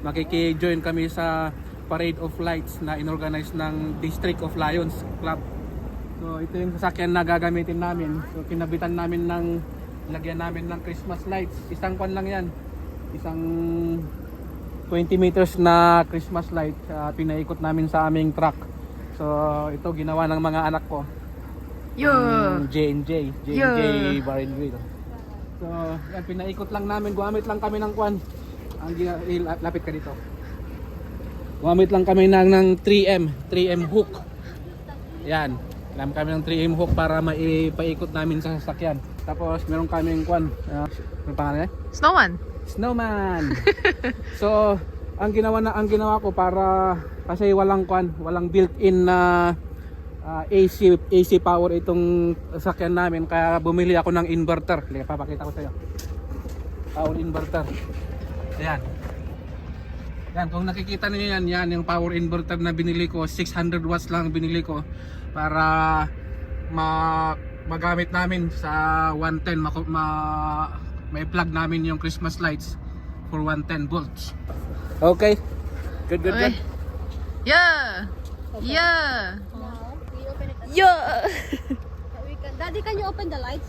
makiki-join kami sa Parade of Lights na inorganize ng District of Lions Club. So ito yung sasakyan na gagamitin namin. So kinabitan namin lagyan namin ng Christmas lights. Isang kwan lang yan. Isang 20 meters na Christmas light. Pinaikot namin sa aming truck. So ito ginawa ng mga anak ko. J&J Bar and Grill. So yan, pinaikot lang namin. Gumamit lang kami ng kwan. Lapit ka dito. Gumamit lang kami ng 3M hook. Yan. Gamit kami ng 3M hook para maipaikot namin sa sasakyan. Tapos meron kaming kwan. Ano pangalan niya? Snowman. So, ang ginawa ko para kasi walang built-in na AC power itong sasakyan namin, kaya bumili ako ng inverter. Papakita ko sa iyo. Power inverter. Ayan. Yan, kung nakikita niyo yan yung power inverter na binili ko. 600 watts lang binili ko para magamit namin sa 110. May plug namin yung Christmas lights for 110 volts. Okay. Good. Yeah. Daddy, can you open the lights?